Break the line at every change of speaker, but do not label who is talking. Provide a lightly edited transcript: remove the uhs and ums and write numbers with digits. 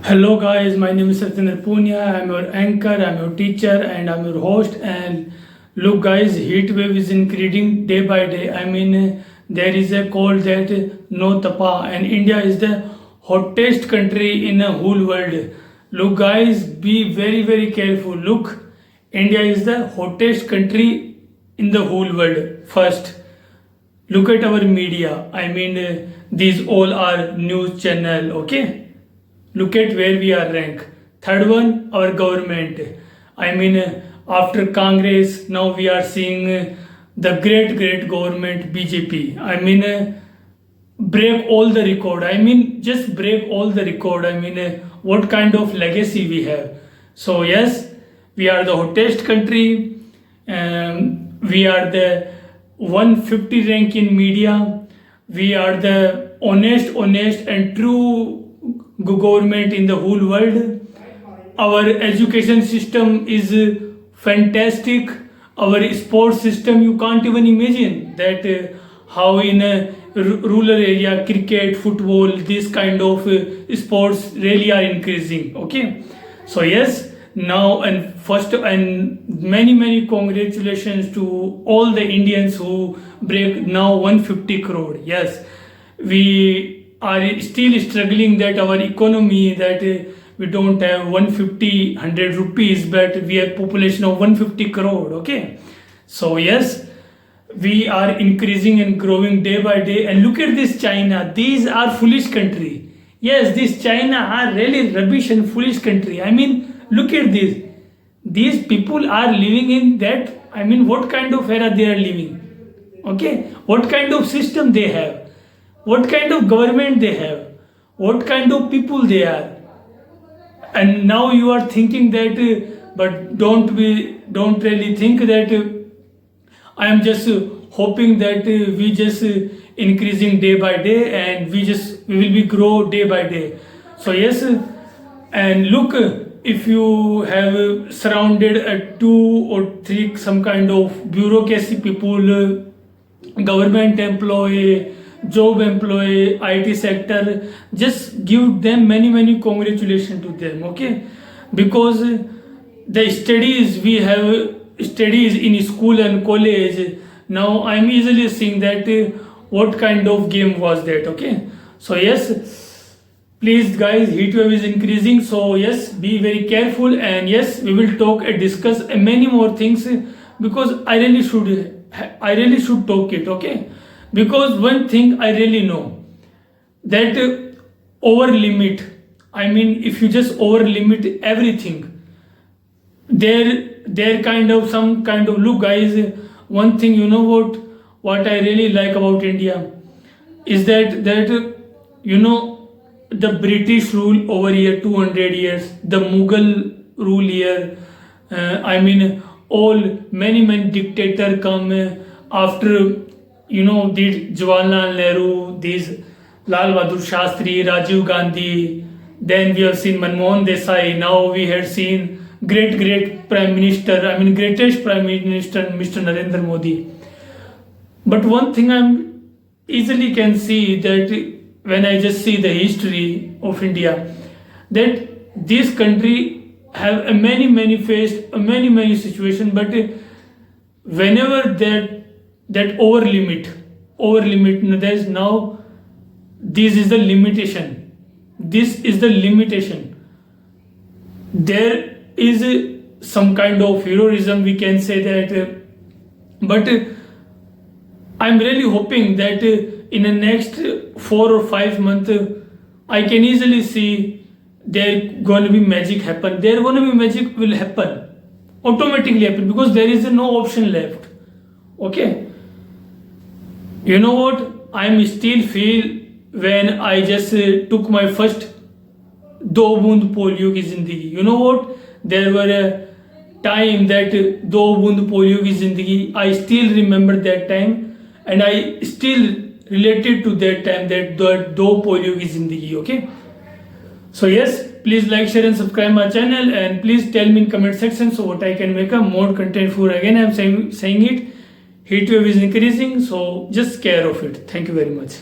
Hello guys, my name is Satyendra Punya. I'm your anchor, I'm your teacher, and I'm your host. And look guys, heat wave is increasing day by day. There is a cold that no tapa, and India is the hottest country in the whole world. Look guys, be very careful. Look, India is the hottest country in the whole world. First, look at our media. These all are news channel. Okay, look at where we are ranked. Third one, our government. After Congress, now we are seeing the great government BJP. Break all the record. Just break all the record. What kind of legacy we have? So yes, we are the hottest country. We are the 150 rank in media. We are the honest and true government in the whole world. Our education system is fantastic. Our sports system, you can't even imagine that how in a rural area cricket, football, this kind of sports really are increasing. Okay, so yes, now and first and many congratulations to all the Indians who break now 150 crore. Yes, we are still struggling that our economy that we don't have 100 rupees, but we have population of 150 crore. Okay, so yes, we are increasing and growing day by day. And look at this China, these are foolish country. Yes, this China are really rubbish and foolish country. Look at this, these people are living in that, what kind of era they are living. Okay, what kind of system they have, what kind of government they have, what kind of people they are. And now you are thinking that but don't really think that I am just hoping that we just increasing day by day, and we will be grow day by day. So yes, and look, if you have surrounded 2 or 3 some kind of bureaucracy people, government employee, job employee, IT sector, just give them many congratulations to them. Okay, because the studies, we have studies in school and college. Now I'm easily seeing that what kind of game was that. Okay, so yes, please guys, heat wave is increasing, so yes, be very careful. And yes, we will talk and discuss many more things, because I really should talk it. Okay, because one thing I really know, that over limit, if you just over limit everything, there kind of some kind of, look guys, one thing, you know what I really like about India is that the British rule over here 200 years, the Mughal rule here, all many dictator come after, these Jawaharlal Nehru, these Lal Bahadur Shastri, Rajiv Gandhi, then we have seen Manmohan Desai, now we had seen great Prime Minister, greatest Prime Minister, Mr. Narendra Modi. But one thing I'm easily can see that when I just see the history of India, that this country have a many faced many situation, but whenever that over limit, there's now, this is the limitation. There is some kind of heroism, we can say that, but I'm really hoping that in the next 4 or 5 months, I can easily see there going to be magic happen. Magic will happen, automatically happen, because there is no option left. Okay, you know what, I'm still feel when I just took my first दो बूंद polio की जिंदगी. You know what? There were a time that दो बूंद polio की जिंदगी. I still remember that time, and I still related to that time, that दो polio की जिंदगी. Okay. So yes, please like, share, and subscribe my channel, and please tell me in comment section so what I can make a more content for. Again, I'm saying it. Heat wave is increasing, so just care of it. Thank you very much.